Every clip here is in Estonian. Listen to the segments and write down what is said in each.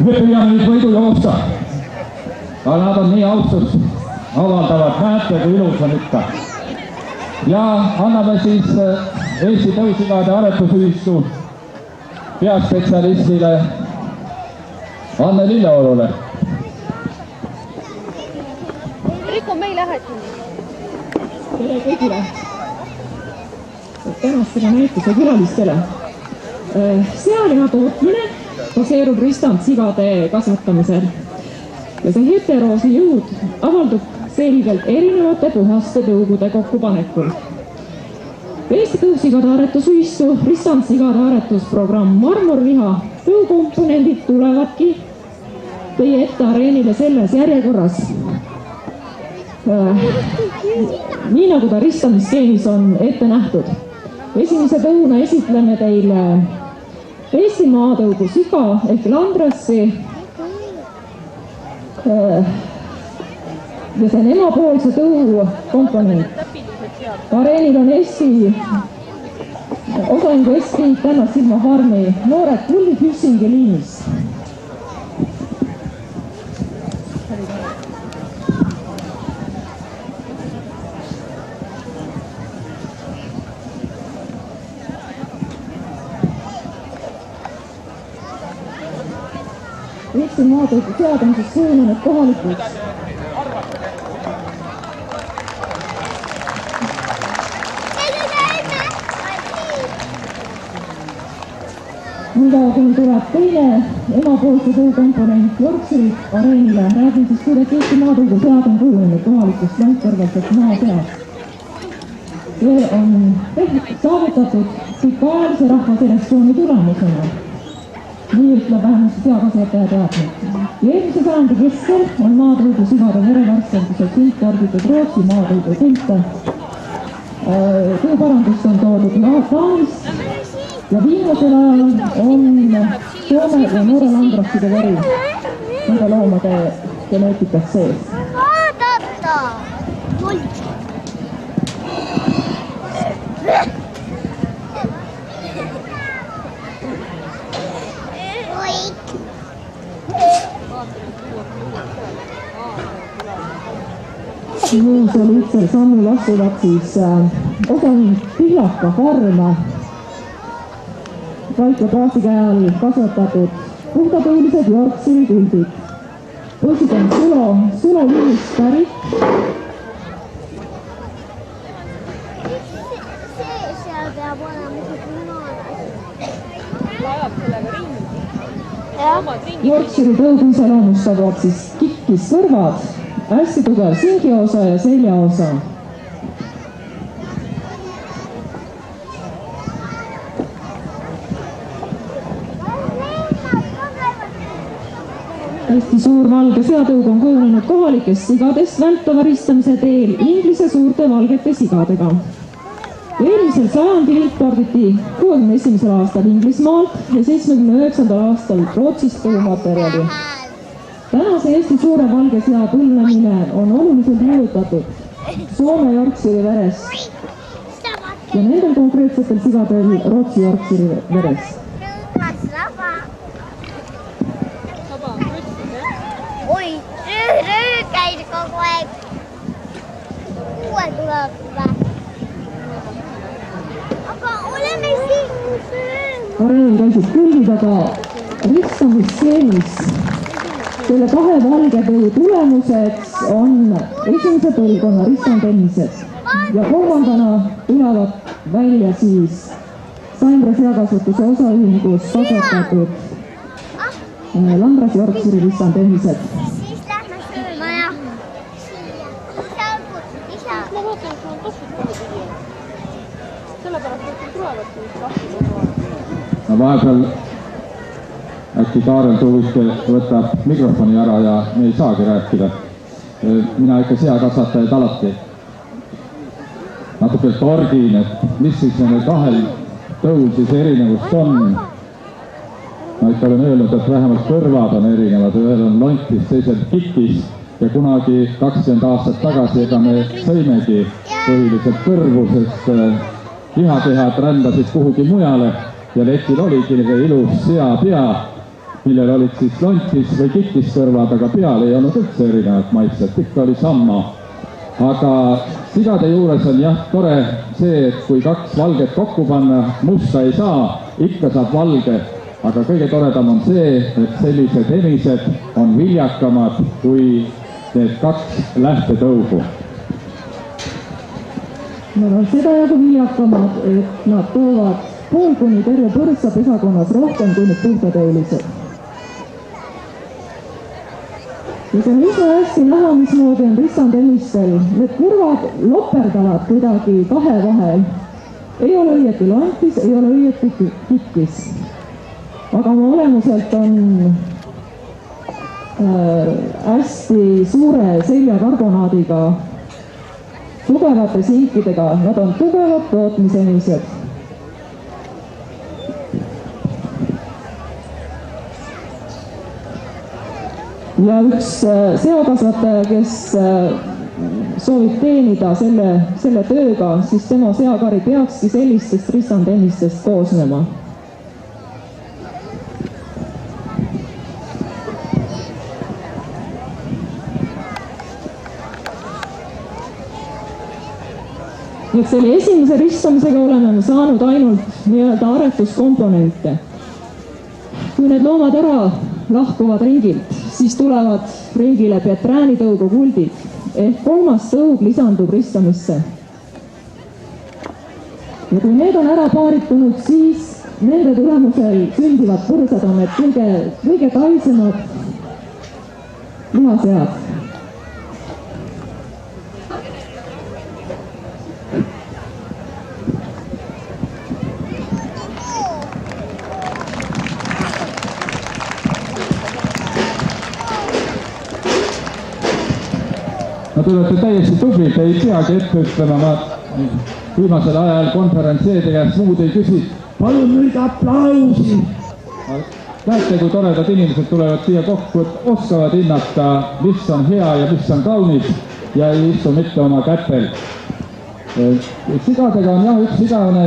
me püüame nüüd võidu joosta. Aga nad on nii austust avaldavad, näete, kui ilus on ikka. Ja anname siis Eesti Tõusigade Aretusühistu peaspetsialistile Anne Lilleolule. Riku, me ei lähe sinna. Tere kõigile tänastele näituse külalistele. Sealiha tootmine baseerub ristandsigade kasvatamisel ja see heteroosi jõud avaldub selgelt erinevate puhaste tõugude kokkupanekul. Eesti Tõusigade Aretusühistu ristandsigade aretusprogramm Marmorliha tõukomponendid tulevadki teie ette areenile selles järjekorras. Nii nagu ta ristamiskeemis on ette nähtud. Esimese tõuna esitleme teile Eesti maatõugu siga ehk landrassi ja see on emapoolse tõu komponent. Areenil on Eesti osaühingu Eesti Tänast Silma Farmi noored kullid Hüssingi liinis. Eesti maatõugu seadamisest suunanud kohalikuks Midagi tuleb teine emapoolse tõukomponent Yorkshire'i areenile. Räägin siis, kuidas Eesti maatõugu sead on kujunenud kohalikust länkõrvalselt maaseast. See on saavutatud pikaajalise rahvaselektsiooni tulemusena. Nii ütleb vähemasti seakasvataja teadnud. Eelmise sajandi keskel on maatõugu sigade verevarstenduseks imporditud Rootsi maatõugu tõlte. Tööparandust on toodud Taanist ja viimasel ajal on Soome ja Norra landrasside veri nende loomade geneetikas sees. Vaadata! Muusel ühtsel sammul astuvad siis osaühing Pihlaka farm Vaike Paasikäe all kasvatatud puhtatõulised Yorkshire'i kuldid. Poisid on Sulo liinist pärit. Seal peab olema Yorkshire'i tõugu iseloomustavad siis kikkis kõrvad, hästi tugev singiosa ja seljaosa. Hästi suur valge seatõug on kujunenud kohalikest sigadest vältava ristamise teel Inglise suurte valgete sigadega. Eelmisel sajandil imporditi 61. aastal Inglismaalt ja 79. aastal Rootsist tõumaterjali. Tänase Eesti suure valge sea põlvnemine on oluliselt mõjutatud Soome Yorkshire'i verest ja nendel konkreetsetel sigadel Rootsi Yorkshire'i verest. Oi, röö käid kogu aeg. Uue tuleb või? Aga oleme siin. Areel käisid kuldid, aga ristamiskeemis selle kahe valgetõu tulemuseks on esimese põlvkonna ristandennised ja kolmandana tulevad välja siis Saimre seakasvatuse osaühingus kasvatatud Landras Yorkshire'i ristandennised. Siis lähme sööma ja isa. Ma vaatan, et on tossud kogu tuli. Sellepärast, et tulevad siis lahti kogu aeg. Vahepeal äkki Kaarel Tuuvike võtab mikrofoni ära ja me ei saagi rääkida. Mina ikka seakasvatajaid alati natuke torgin, et mis siis nende kahel tõul siis erinevust on. Ma ikka olen öelnud, et vähemalt kõrvad on erinevad, ühel on lontis, teisel kikis ja kunagi 20 aastat tagasi ega me sõimegi põhiliselt kõrvu, sest lihakehad rändasid kuhugi mujale ja letil oligi ilus seapea millel olid siis lontis või kikis kõrvad, aga peal ei olnud üldse erinevat maitset, ikka oli sama. Aga sigade juures on jah tore see, et kui kaks valget kokku panna, musta ei saa, ikka saab valge, aga kõige toredam on see, et sellised emised on viljakamad kui need kaks lähtetõugu. Nad on seda jagu viljakamad, et nad toovad pool kuni terve põrsa pesakonnas rohkem kui need puhtatõulised. Ja see on üsna hästi näha, mismoodi on ristandemistel. Need kõrvad loperdavad kuidagi kahe vahel. Ei ole õieti lontis, ei ole õieti kikkis. Aga oma olemuselt on hästi suure seljakarbonaadiga, tugevate sinkidega. Nad on tugevad tootmisemised. Ja üks seakasvataja, kes soovib teenida selle tööga, siis tema seakari peakski sellistest ristandemistest koosnema. Nüüd selle esimese ristamisega oleme me saanud ainult nii-öelda aretuskomponente. Kui need loomad ära lahkuvad ringilt, siis tulevad ringile Petraani-tõugu kuldid ehk kolmas tõug lisandub ristamisse. Ja kui need on ära paaritunud, siis nende tulemusel sündivad põrsad on need kõige taisemad lihasead. No te olete täiesti tublid, ei peagi ette ütlema, ma viimasel ajal konferentseede käest muud ei küsi. Palun nüüd aplausi! Näete, kui toredad inimesed tulevad siia kokku, et oskavad hinnata, mis on hea ja mis on kaunis ja ei istu mitte oma kätel. Sigadega on jah üks igavene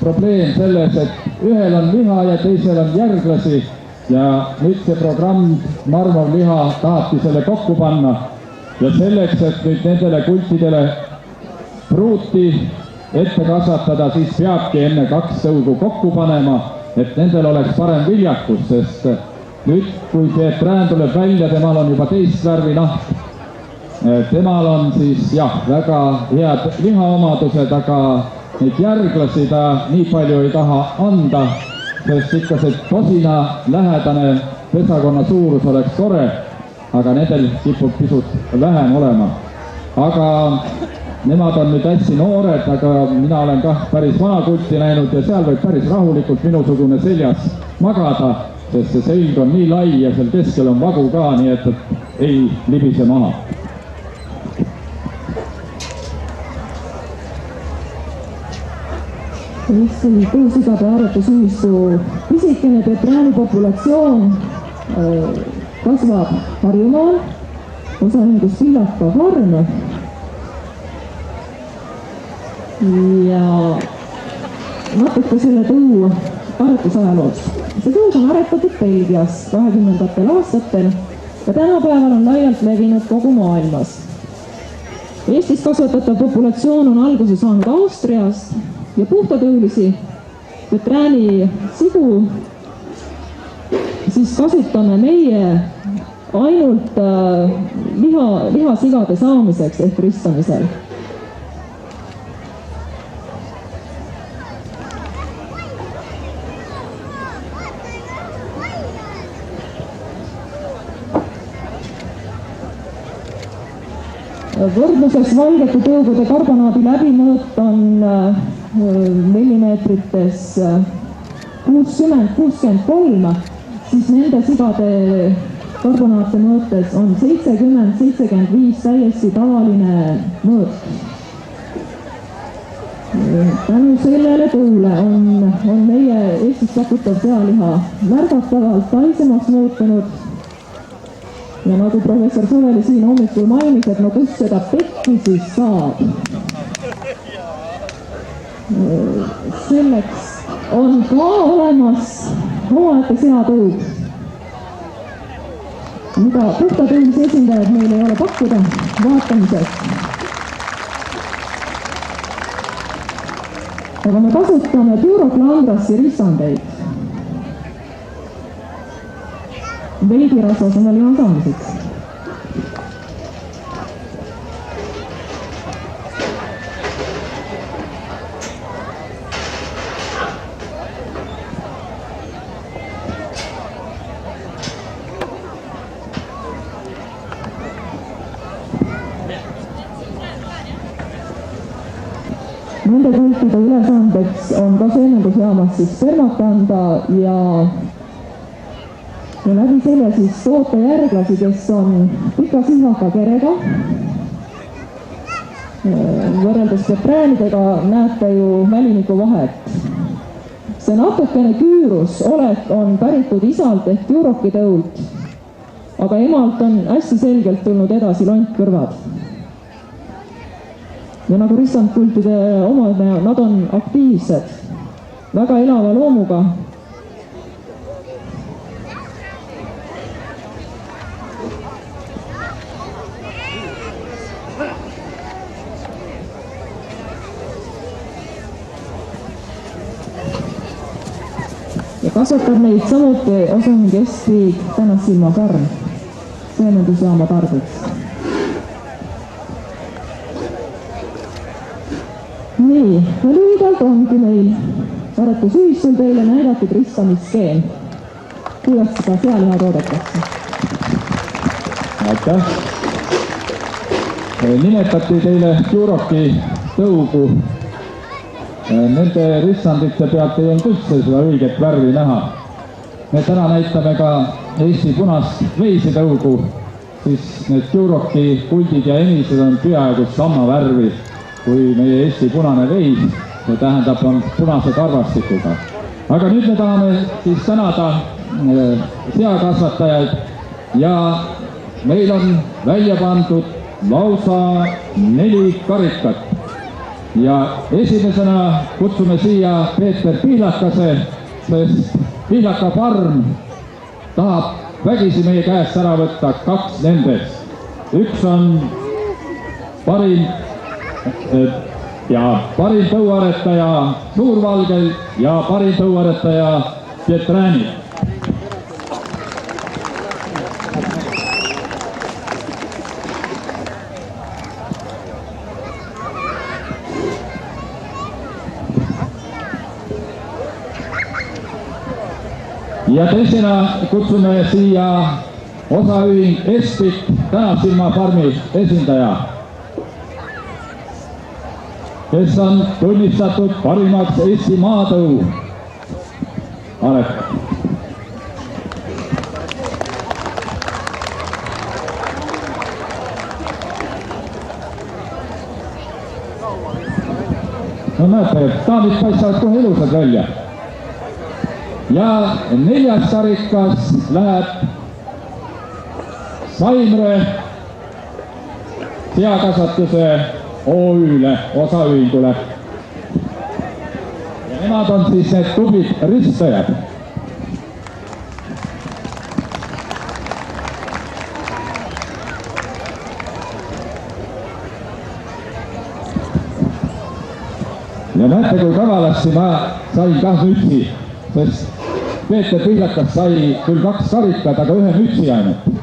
probleem selles, et ühel on liha ja teisel on järglasi ja nüüd see programm Marmor liha tahabki selle kokku panna. Ja selleks, et nüüd nendele kultidele pruuti ette kasvatada, siis peabki enne kaks tõugu kokku panema, et nendel oleks parem viljakus, sest nüüd, kui see Petraan tuleb välja, temal on juba teist värvi nahk. Temal on siis jah, väga head lihaomadused, aga neid järglasi ta nii palju ei taha anda, sest ikka see tosina lähedane pesakonna suurus oleks tore, aga nendel kipub pisut vähem olema. Aga nemad on nüüd hästi noored, aga mina olen kah päris vana kulti näinud ja seal võib päris rahulikult minusugune seljas magada, sest see selg on nii lai ja seal keskel on vagu ka, nii et ei libise maha. Eesti tõusigade aretusühistu pisikene Petraani populatsioon kasvab Harjumaal, osaühingus Villaka farm ja natuke selle tõu aretusajaloos. See tõus on aretatud Belgias 20. aastatel ja tänapäeval on laialt levinud kogu maailmas. Eestis kasvatatav populatsioon on alguse saanud Austriast ja puhtatõulisi Petraani sigu siis kasutame meie ainult lihasigade saamiseks ehk ristamisel. Võrdluses valgete tõugude karbonaadi läbimõõt on millimeetrites 60-63, siis nende sigade karbonaate mõõtes on 70-75 täiesti tavaline mõõt. Tänu sellele tõule on meie Eestis pakutav sealiha märgatavalt taisemaks muutunud. Ja nagu professor Soveli siin hommikul mainis, et no kust seda pekki siis saab. Selleks on ka olemas omaette seatõug. mida puhtatõulise esindajad meil ei ole pakkuda vaatamiseks. aga me kasutame Duroclandrassi rissandeid veidirasva asemel liha saamiseks. Nende kõikide ülesandeks on ka seemendusjaamas siis spermat anda ja läbi selle siis toota järglasi, kes on pika sihvaka kerega. Võrreldes pepreänidega näete ju mäliniku vahet. See natukene küürus olek on päritud isalt ehk Duroci tõult, aga emalt on hästi selgelt tulnud edasi lontkõrvad. Ja nagu rissandpultide omad, nad on aktiivsed, väga elava loomuga. Ja kasvatab neid samuti Osami keskriik Tänassilma farm seemendusjaama tarbeks. Nii, lühidalt ongi meil aretusühistul teile näidatud ristamisskeem, kuidas seda sealiha toodetakse. Aitäh! Nimetati teile Duroci tõugu. Nende rissandite pealt ei olnud üldse seda õiget värvi näha. Me täna näitame ka Eesti punast veisitõugu, siis need Duroci puldid ja enised on peaaegu sama värvi kui meie Eesti punane veis, see tähendab, on punase karvastikuga. Aga nüüd me tahame siis tänada seakasvatajaid ja meil on välja pandud lausa 4 karikat. Ja esimesena kutsume siia Peeter Pihlakase, sest Pihlaka farm tahab vägisi meie käest ära võtta 2 nendest. Üks on parim tõuaretaja Suurvalgel ja parim tõuaretaja Pietränil. Ja teisena kutsume siia osaühing Espik Tänassilma farmi esindaja, kes on tunnistatud parimaks Eesti maatõu aretajaks. No näete, daamid paistavad kohe ilusad välja. Ja 4. karikas läheb Saimre seakasvatuse OÜ-le, osaühingule. Ja nemad on siis need tublid ristajad. Ja näete, kui kavalasti ma sain ka mütsi, sest Peeter Pihlakas sai küll 2 karikat, aga 1 mütsi ainult.